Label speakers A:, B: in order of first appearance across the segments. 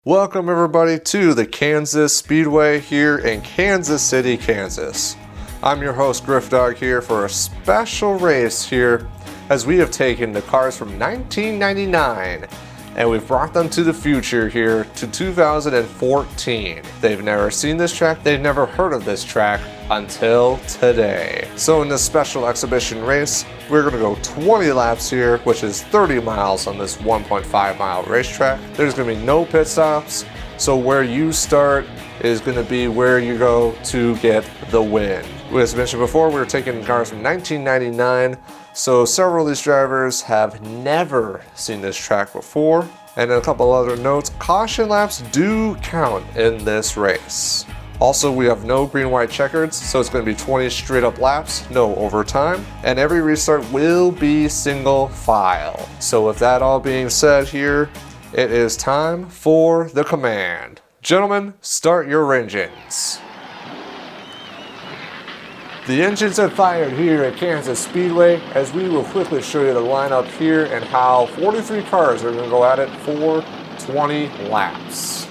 A: Welcome everybody to the Kansas Speedway here in Kansas City, Kansas. I'm your host Griff Dog here for a special race here as we have taken the cars from 1999 and we've brought them to the future here to 2014. They've never seen this track, they've never heard of this track until today. So in this special exhibition race, we're going to go 20 laps here, which is 30 miles on this 1.5 mile racetrack. There's going to be no pit stops, so where you start is going to be where you go to get the win. As mentioned before, we were taking cars from 1999, so several of these drivers have never seen this track before. And a couple other notes, caution laps do count in this race. Also, we have no green-white checkers, so it's going to be 20 straight-up laps, no overtime, and every restart will be single file. So with that all being said here, it is time for the command. Gentlemen, start your engines. The engines are fired here at Kansas Speedway as we will quickly show you the lineup here and how 43 cars are going to go at it for 20 laps.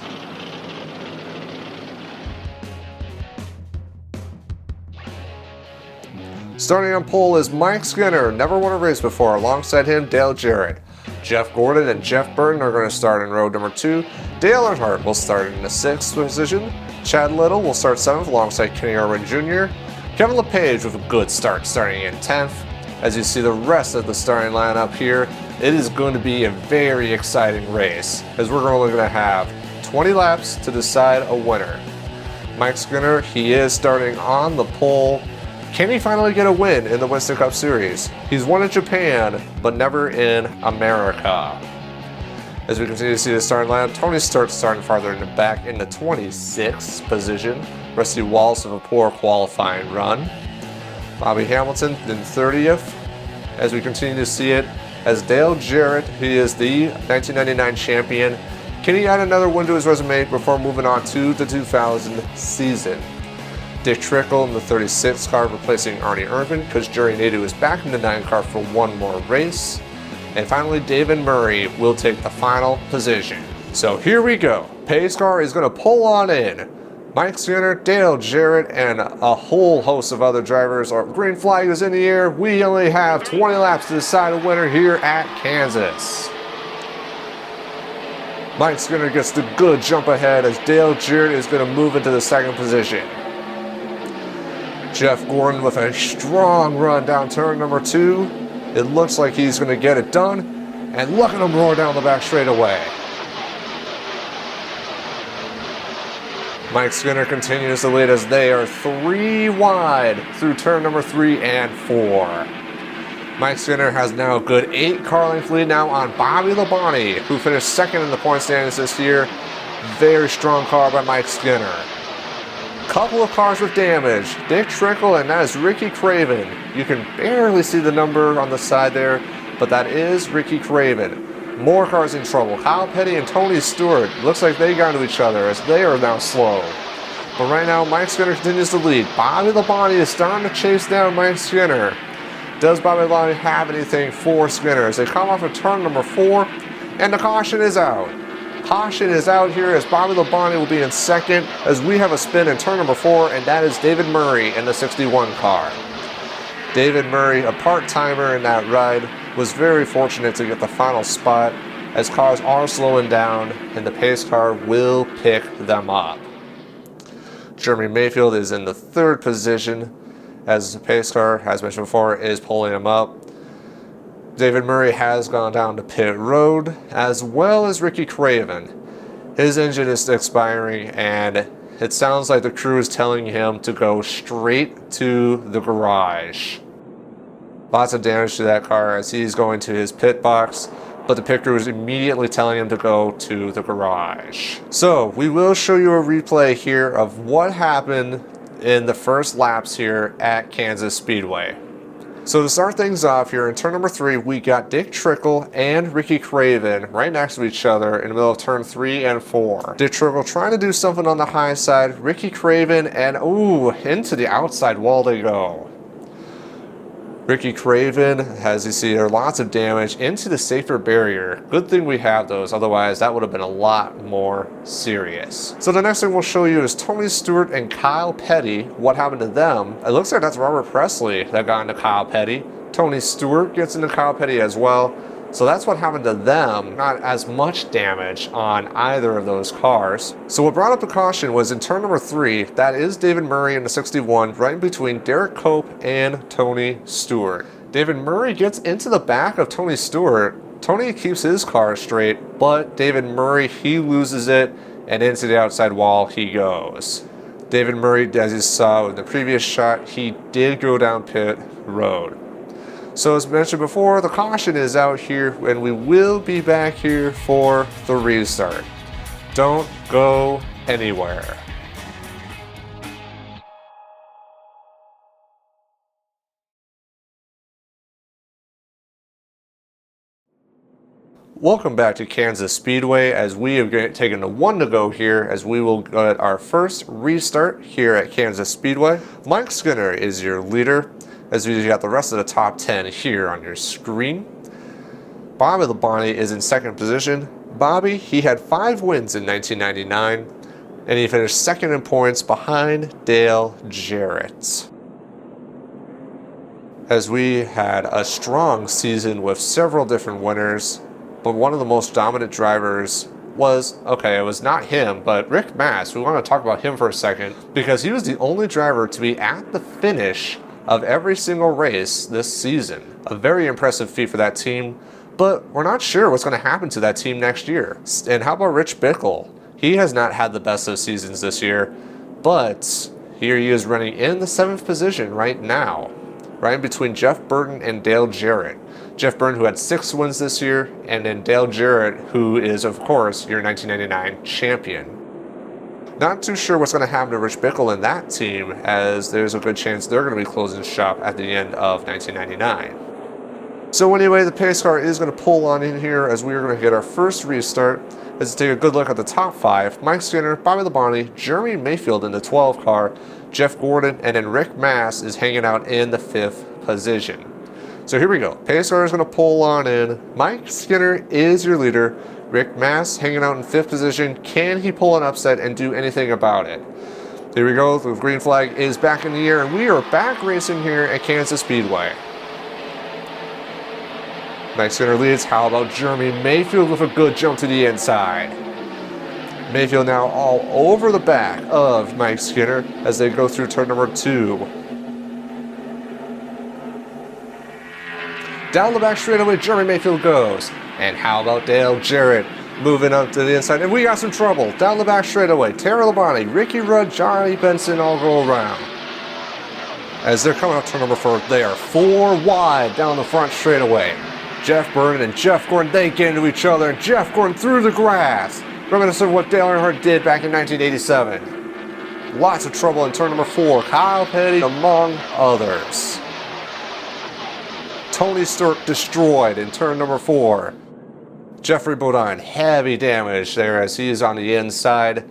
A: Starting on pole is Mike Skinner, never won a race before. Alongside him, Dale Jarrett. Jeff Gordon and Jeff Burton are going to start in row number 2. Dale Earnhardt will start in the 6th position. Chad Little will start 7th alongside Kenny Irwin Jr. Kevin LePage with a good start starting in 10th. As you see the rest of the starting lineup here, it is going to be a very exciting race as we're only going to have 20 laps to decide a winner. Mike Skinner, he is starting on the pole. Can he finally get a win in the Winston Cup Series? He's won in Japan, but never in America. As we continue to see the starting lineup, Tony Stewart starting farther in the back in the 26th position. Rusty Wallace with a poor qualifying run. Bobby Hamilton in 30th. As we continue to see it, as Dale Jarrett, he is the 1999 champion. Can he add another win to his resume before moving on to the 2000 season? Dick Trickle in the 36th car replacing Arnie Irvin because Jerry Nadeau is back in the 9 car for one more race. And finally, David Murray will take the final position. So here we go. Pace car is going to pull on in. Mike Skinner, Dale Jarrett, and a whole host of other drivers. Our green flag is in the air. We only have 20 laps to decide a winner here at Kansas. Mike Skinner gets the good jump ahead as Dale Jarrett is going to move into the 2nd position. Jeff Gordon with a strong run down turn number 2. It looks like he's going to get it done. And look at him roar down the back straightaway. Mike Skinner continues to lead as they are 3 wide through turn number 3 and 4. Mike Skinner has now a good 8 car length lead now on Bobby Labonte, who finished 2nd in the point standings this year. Very strong car by Mike Skinner. Couple of cars with damage. Dick Trickle, and that is Ricky Craven. You can barely see the number on the side there, but that is Ricky Craven. More cars in trouble. Kyle Petty and Tony Stewart. Looks like they got into each other as they are now slow. But right now, Mike Skinner continues to lead. Bobby Labonte is starting to chase down Mike Skinner. Does Bobby Labonte have anything for Skinner as they come off of turn number 4, and the caution is out. Caution is out here as Bobby Labonte will be in 2nd as we have a spin in turn number 4, and that is David Murray in the 61 car. David Murray, a part-timer in that ride, was very fortunate to get the final spot as cars are slowing down and the pace car will pick them up. Jeremy Mayfield is in the 3rd position as the pace car, as mentioned before, is pulling him up. David Murray has gone down to pit road, as well as Ricky Craven. His engine is expiring, and it sounds like the crew is telling him to go straight to the garage. Lots of damage to that car as he's going to his pit box, but the pit crew is immediately telling him to go to the garage. So, we will show you a replay here of what happened in the first laps here at Kansas Speedway. So to start things off here in turn number 3, we got Dick Trickle and Ricky Craven right next to each other in the middle of turn 3 and 4. Dick Trickle trying to do something on the high side. Ricky Craven and into the outside wall they go. Ricky Craven, as you see there, lots of damage into the safer barrier. Good thing we have those, otherwise that would have been a lot more serious. So the next thing we'll show you is Tony Stewart and Kyle Petty. What happened to them? It looks like that's Robert Presley that got into Kyle Petty. Tony Stewart gets into Kyle Petty as well. So that's what happened to them. Not as much damage on either of those cars. So what brought up the caution was in turn number 3, that is David Murray in the 61, right in between Derek Cope and Tony Stewart. David Murray gets into the back of Tony Stewart. Tony keeps his car straight, but David Murray, he loses it, and into the outside wall he goes. David Murray, as you saw in the previous shot, he did go down pit road. So as mentioned before, the caution is out here, and we will be back here for the restart. Don't go anywhere. Welcome back to Kansas Speedway, as we have taken a 1 to go here, as we will get our first restart here at Kansas Speedway. Mike Skinner is your leader, as you got the rest of the top 10 here on your screen. Bobby Labonte is in second position. Bobby, he had 5 wins in 1999, and he finished second in points behind Dale Jarrett. As we had a strong season with several different winners, but one of the most dominant drivers was, okay, it was not him, but Rick Mast. We want to talk about him for a second, because he was the only driver to be at the finish of every single race this season. A very impressive feat for that team, but we're not sure what's going to happen to that team next year. And how about Rich Bickle? He has not had the best of seasons this year, but here he is running in the 7th position right now, right in between Jeff Burton and Dale Jarrett. Jeff Burton, who had 6 wins this year, and then Dale Jarrett, who is, of course, your 1999 champion. Not too sure what's going to happen to Rich Bickle in that team, as there's a good chance they're going to be closing shop at the end of 1999. So anyway, the pace car is going to pull on in here, as we are going to get our first restart. Let's take a good look at the top 5. Mike Skinner, Bobby Labonte, Jeremy Mayfield in the 12 car, Jeff Gordon, and then Rick Mast is hanging out in the 5th position. So here we go. Pace car is going to pull on in. Mike Skinner is your leader. Rick Mast hanging out in 5th position. Can he pull an upset and do anything about it? Here we go. The green flag is back in the air, and we are back racing here at Kansas Speedway. Mike Skinner leads. How about Jeremy Mayfield with a good jump to the inside? Mayfield now all over the back of Mike Skinner as they go through turn number 2. Down the back straightaway, Jeremy Mayfield goes. And how about Dale Jarrett moving up to the inside? And we got some trouble. Down the back straightaway, Terry Labonte, Ricky Rudd, Johnny Benson all go around. As they're coming up to number 4, they are 4 wide down the front straightaway. Jeff Burton and Jeff Gordon, they get into each other, and Jeff Gordon through the grass. Reminiscent of what Dale Earnhardt did back in 1987. Lots of trouble in turn number 4. Kyle Petty among others. Tony Stewart destroyed in turn number 4. Jeffrey Bodine, heavy damage there as he is on the inside.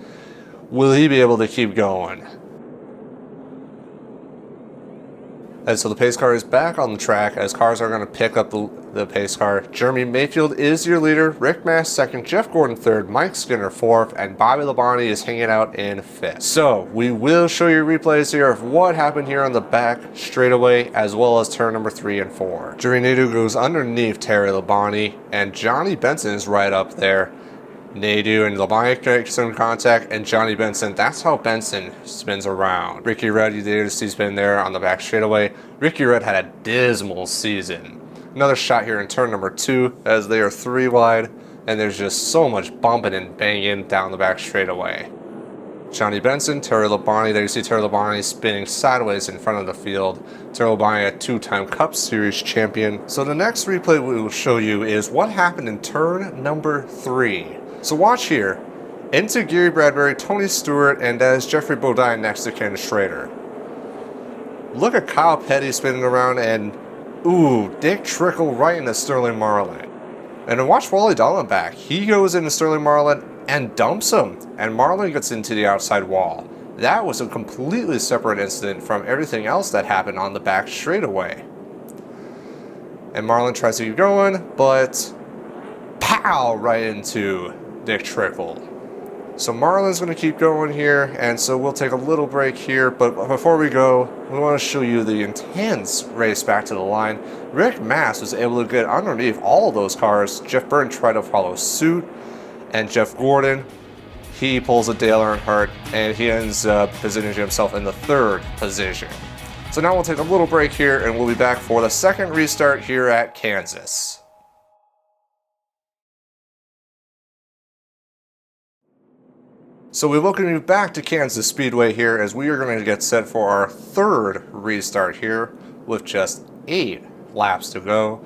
A: Will he be able to keep going? And so the pace car is back on the track as cars are going to pick up the pace car. Jeremy Mayfield is your leader, Rick Mast 2nd, Jeff Gordon 3rd, Mike Skinner 4th, and Bobby Labonte is hanging out in 5th. So we will show you replays here of what happened here on the back straightaway, as well as turn number 3 and 4. Jerry Nadeau goes underneath Terry Labonte, and Johnny Benson is right up there. Nadeau and Labonte make some contact, and Johnny Benson, that's how Benson spins around. Ricky Rudd, you did see spin there on the back straightaway. Ricky Rudd had a dismal season. Another shot here in turn number 2 as they are 3 wide, and there's just so much bumping and banging down the back straightaway. Johnny Benson, Terry Labonte, there you see Terry Labonte spinning sideways in front of the field. Terry Labonte, a 2-time Cup Series champion. So the next replay we will show you is what happened in turn number 3. So watch here. Into Gary Bradbury, Tony Stewart, and as Jeffrey Bodine next to Ken Schrader. Look at Kyle Petty spinning around, and ooh, Dick Trickle right into Sterling Marlin. And then watch Wally Dallenbach. He goes into Sterling Marlin and dumps him, and Marlin gets into the outside wall. That was a completely separate incident from everything else that happened on the back straightaway. And Marlin tries to keep going, but pow! Right into Dick Trickle. So Marlin's going to keep going here, and so we'll take a little break here, but before we go, we want to show you the intense race back to the line. Rick Mast was able to get underneath all of those cars. Jeff Burton tried to follow suit, and Jeff Gordon, he pulls a Dale Earnhardt, and he ends up positioning himself in the 3rd position. So now we'll take a little break here, and we'll be back for the 2nd restart here at Kansas. So we welcome you back to Kansas Speedway here, as we are going to get set for our 3rd restart here with just 8 laps to go.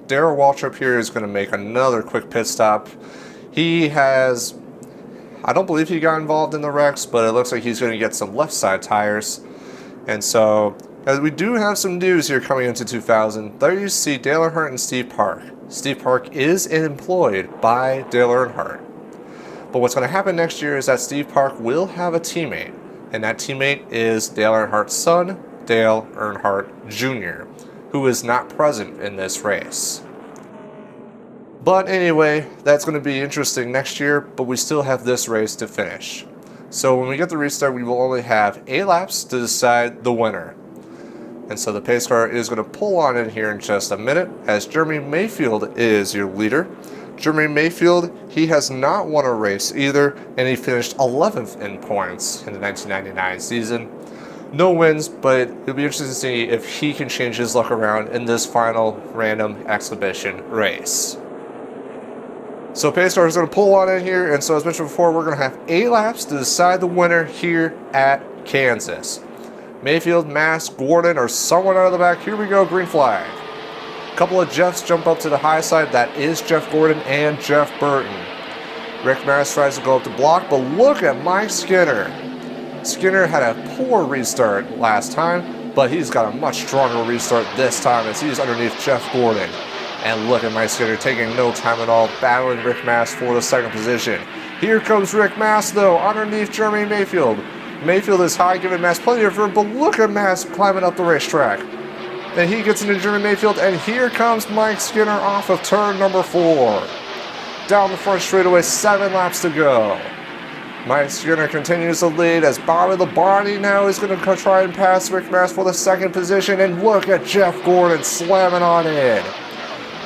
A: Darrell Waltrip here is going to make another quick pit stop. He has, I don't believe he got involved in the wrecks, but it looks like he's going to get some left side tires. And so, as we do have some news here coming into 2000, there you see Dale Earnhardt and Steve Park. Steve Park is employed by Dale Earnhardt. But what's going to happen next year is that Steve Park will have a teammate, and that teammate is Dale Earnhardt's son, Dale Earnhardt Jr., who is not present in this race. But anyway, that's going to be interesting next year, but we still have this race to finish. So when we get the restart, we will only have 8 laps to decide the winner. And so the pace car is going to pull on in here in just a minute, as Jeremy Mayfield is your leader. Jeremy Mayfield, he has not won a race either, and he finished 11th in points in the 1999 season. No wins, but it'll be interesting to see if he can change his luck around in this final random exhibition race. So pace car is going to pull on in here, and so as mentioned before, we're going to have 8 laps to decide the winner here at Kansas. Mayfield, Mast, Gordon, or someone out of the back. Here we go, green flag. Couple of Jeffs jump up to the high side. That is Jeff Gordon and Jeff Burton. Rick Mast tries to go up the block, but look at Mike Skinner. Skinner had a poor restart last time, but he's got a much stronger restart this time as he's underneath Jeff Gordon. And look at Mike Skinner taking no time at all, battling Rick Mast for the 2nd position. Here comes Rick Mast though, underneath Jeremy Mayfield. Mayfield is high, giving Mast plenty of room, but look at Mast climbing up the racetrack. Then he gets into Jeremy Mayfield, and here comes Mike Skinner off of turn number 4. Down the front straightaway, 7 laps to go. Mike Skinner continues to lead as Bobby Labonte now is going to try and pass Rick Mast for the 2nd position, and look at Jeff Gordon slamming on in.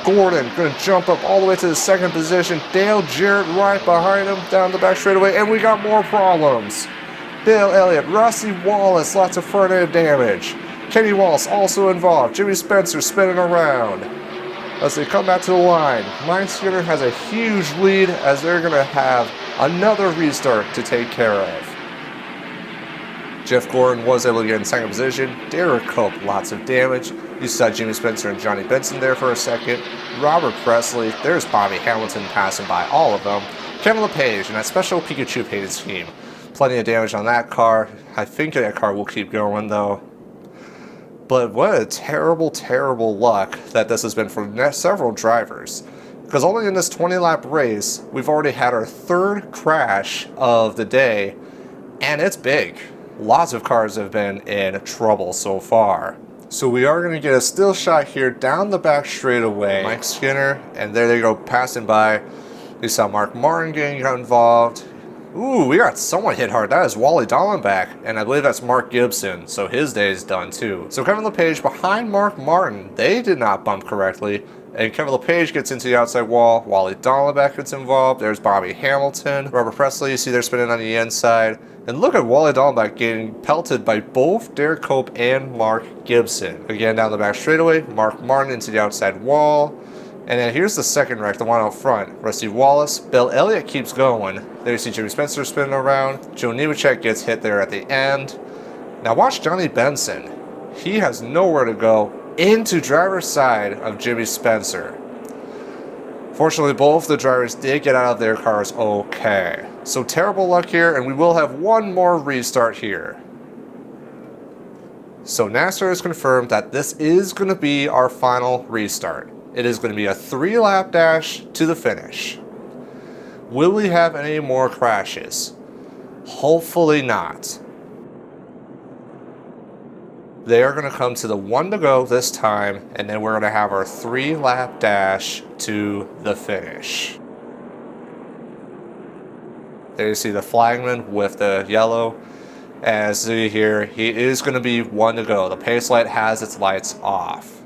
A: Gordon going to jump up all the way to the 2nd position. Dale Jarrett right behind him down the back straightaway, and we got more problems. Bill Elliott, Rusty Wallace, lots of front end damage. Kenny Wallace also involved. Jimmy Spencer spinning around as they come back to the line. Mike Skinner has a huge lead as they're going to have another restart to take care of. Jeff Gordon was able to get in 2nd position. Derek Cope, lots of damage. You saw Jimmy Spencer and Johnny Benson there for a second. Robert Presley, there's Bobby Hamilton passing by all of them. Kevin LePage and that special Pikachu painted scheme. Plenty of damage on that car. I think that car will keep going though. But what a terrible, terrible luck that this has been for several drivers. Because only in this 20-lap race, we've already had our 3rd crash of the day, and it's big. Lots of cars have been in trouble so far. So we are going to get a still shot here down the back straightaway. Mike Skinner, and there they go passing by. We saw Mark Martin getting involved. Ooh, we got someone hit hard. That is Wally Dallenbach, and I believe that's Mark Gibson, so his day is done too. So Kevin LePage behind Mark Martin, they did not bump correctly, and Kevin LePage gets into the outside wall. Wally Dallenbach gets involved. There's Bobby Hamilton. Robert Presley, you see they're spinning on the inside. And look at Wally Dallenbach getting pelted by both Derek Cope and Mark Gibson. Again, down the back straightaway, Mark Martin into the outside wall. And then here's the 2nd wreck, the one out front. Rusty Wallace. Bill Elliott keeps going. There you see Jimmy Spencer spinning around. Joe Nemechek gets hit there at the end. Now watch Johnny Benson. He has nowhere to go into driver's side of Jimmy Spencer. Fortunately, both the drivers did get out of their cars okay. So terrible luck here, and we will have one more restart here. So NASCAR has confirmed that this is going to be our final restart. It is going to be a 3-lap dash to the finish. Will we have any more crashes? Hopefully not. They are going to come to the 1 to go this time, and then we're going to have our 3-lap dash to the finish. There you see the flagman with the yellow. As you see here, he is going to be 1 to go. The pace light has its lights off.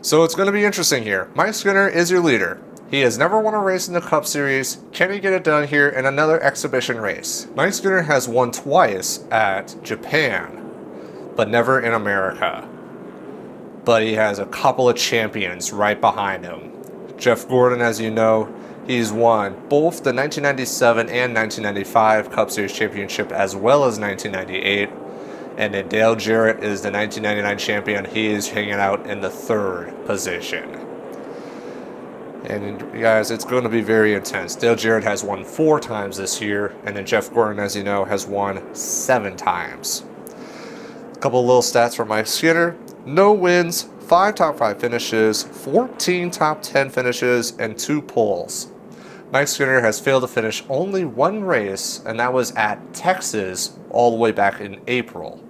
A: So it's going to be interesting here. Mike Skinner is your leader. He has never won a race in the Cup Series. Can he get it done here in another exhibition race? Mike Skinner has won twice at Japan, but never in America. But he has a couple of champions right behind him. Jeff Gordon, as you know, he's won both the 1997 and 1995 Cup Series Championship as well as 1998. And then Dale Jarrett is the 1999 champion. He is hanging out in the 3rd position. And guys, it's going to be very intense. Dale Jarrett has won 4 times this year, and then Jeff Gordon, as you know, has won 7 times. A couple of little stats for Mike Skinner. No wins, 5 top 5 finishes, 14 top 10 finishes, and 2 poles. Mike Skinner has failed to finish only 1 race, and that was at Texas all the way back in April.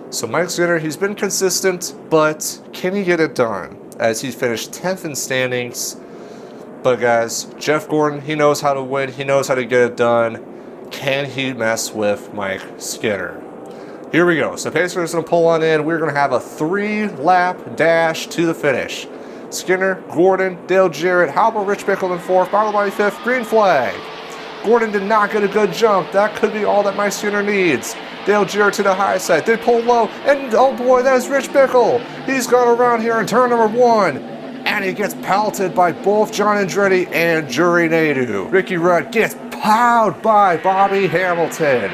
A: So Mike Skinner, he's been consistent, but can he get it done? As he finished 10th in standings. But guys, Jeff Gordon, he knows how to win. He knows how to get it done. Can he mess with Mike Skinner? Here we go. So Pacer is going to pull on in. We're going to have a 3-lap dash to the finish. Skinner, Gordon, Dale Jarrett. How about Rich Bickle in 4th? Bottle Body 5th. Green flag. Gordon did not get a good jump. That could be all that Mike Skinner needs. Dale Jarrett to the high side. They pull low. And oh boy, that is Rich Bickle. He's gone around here in turn number 1. And he gets pelted by both John Andretti and Jury Nadeau. Ricky Rudd gets plowed by Bobby Hamilton.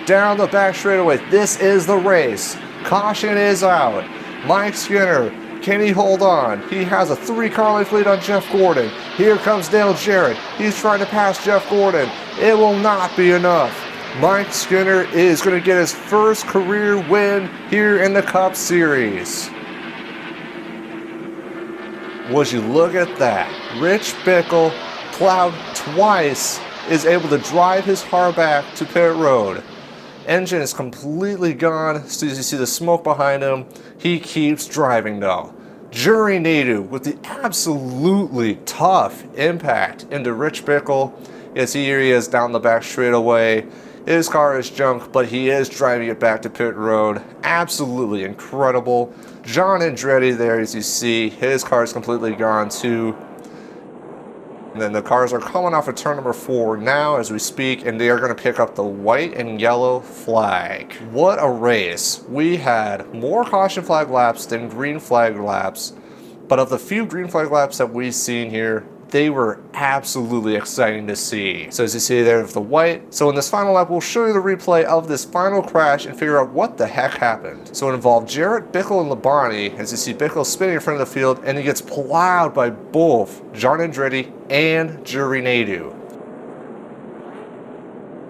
A: Down the back straightaway. This is the race. Caution is out. Mike Skinner, can he hold on? He has a 3-car length lead on Jeff Gordon. Here comes Dale Jarrett. He's trying to pass Jeff Gordon. It will not be enough. Mike Skinner is going to get his first career win here in the Cup Series. Would you look at that? Rich Bickle, plowed twice, is able to drive his car back to pit road. Engine is completely gone. So as you see the smoke behind him, he keeps driving though. Jury Nadeau with the absolutely tough impact into Rich Bickle. As here he is down the back straightaway. His car is junk, but he is driving it back to pit road. Absolutely incredible. John Andretti there, as you see, his car is completely gone too. And then the cars are coming off of turn number 4 now as we speak, and they are going to pick up the white and yellow flag. What a race. We had more caution flag laps than green flag laps, but of the few green flag laps that we've seen here, they were absolutely exciting to see. So as you see there with the white, so in this final lap, we'll show you the replay of this final crash and figure out what the heck happened. So it involved Jarrett, Bickle, and Labonte, as you see Bickle spinning in front of the field, and he gets plowed by both John Andretti and Jury Nadeau.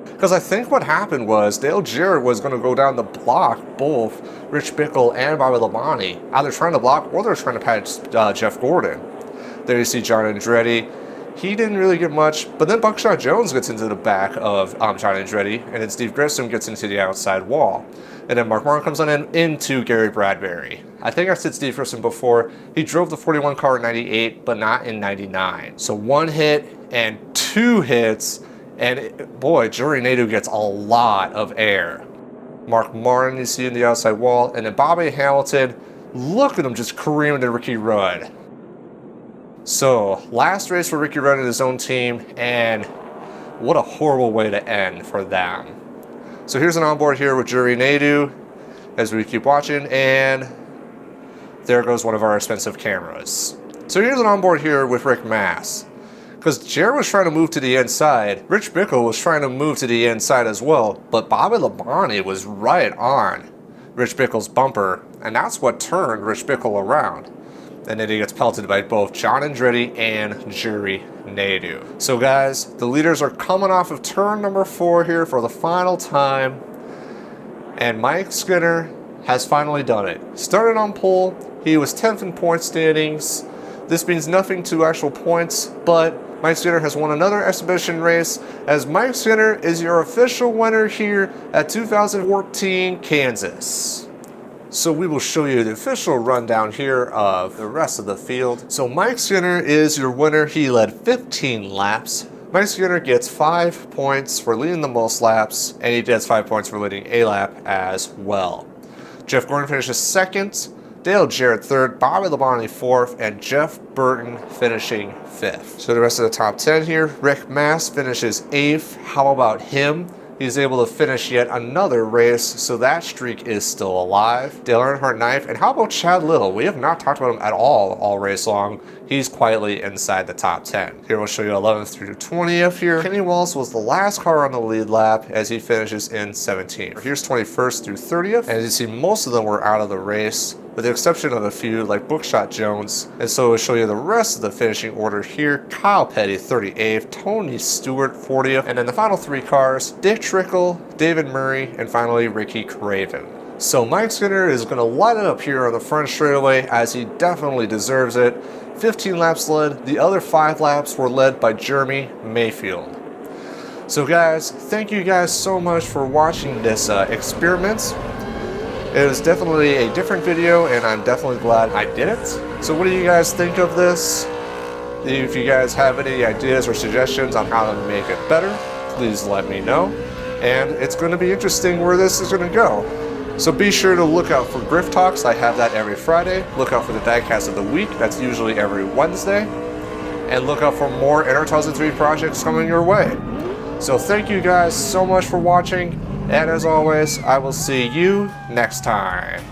A: Because I think what happened was Dale Jarrett was going to go down to block both Rich Bickle and Bobby Labonte, either trying to block or they're trying to patch Jeff Gordon. There you see John Andretti. He didn't really get much, but then Buckshot Jones gets into the back of John Andretti, and then Steve Grissom gets into the outside wall. And then Mark Martin comes on in into Gary Bradbury. I think I said Steve Grissom before. He drove the 41 car in 98, but not in 99. So 1 hit and 2 hits, and boy, Jury Nadeau gets a lot of air. Mark Martin you see in the outside wall, and then Bobby Hamilton, look at him just careening to Ricky Rudd. So, last race for Ricky Rudd and his own team, and what a horrible way to end for them. So here's an onboard here with Jury Nadeau as we keep watching, and there goes one of our expensive cameras. So here's an onboard here with Rick Mass. Because Jarrett was trying to move to the inside, Rich Bickle was trying to move to the inside as well, but Bobby Labonte was right on Rich Bickle's bumper, and that's what turned Rich Bickle around. And then he gets pelted by both John Andretti and Jury Nadeau. So guys, the leaders are coming off of turn number 4 here for the final time. And Mike Skinner has finally done it. Started on pole, he was 10th in point standings. This means nothing to actual points, but Mike Skinner has won another exhibition race, as Mike Skinner is your official winner here at 2014 Kansas. So we will show you the official rundown here of the rest of the field. So Mike Skinner is your winner. He led 15 laps. Mike Skinner gets 5 points for leading the most laps, and he gets 5 points for leading a lap as well. Jeff Gordon finishes second, Dale Jarrett third, Bobby Labonte fourth, and Jeff Burton finishing fifth. So the rest of the top 10 here, Rick Mast finishes eighth. How about him? He's able to finish yet another race, so that streak is still alive. Dale Earnhardt ninth, and how about Chad Little? We have not talked about him at all race long. He's quietly inside the top 10. Here we'll show you 11th through 20th here. Kenny Wallace was the last car on the lead lap as he finishes in 17th. Here's 21st through 30th, and as you see, most of them were out of the race, with the exception of a few like Bookshot Jones. And so we'll show you the rest of the finishing order here. Kyle Petty 38th, Tony Stewart 40th, and then the final three cars, Dick Trickle, David Murray, and finally Ricky Craven. So Mike Skinner is going to light it up here on the front straightaway, as he definitely deserves it. 15 laps led, the other 5 laps were led by Jeremy Mayfield. So guys, thank you guys so much for watching this experiment. It was definitely a different video, and I'm definitely glad I did it. So what do you guys think of this? If you guys have any ideas or suggestions on how to make it better, please let me know. And it's going to be interesting where this is going to go. So be sure to look out for Griff Talks. I have that every Friday. Look out for the Diecast of the Week. That's usually every Wednesday. And look out for more Nr2003 projects coming your way. So thank you guys so much for watching. And as always, I will see you next time.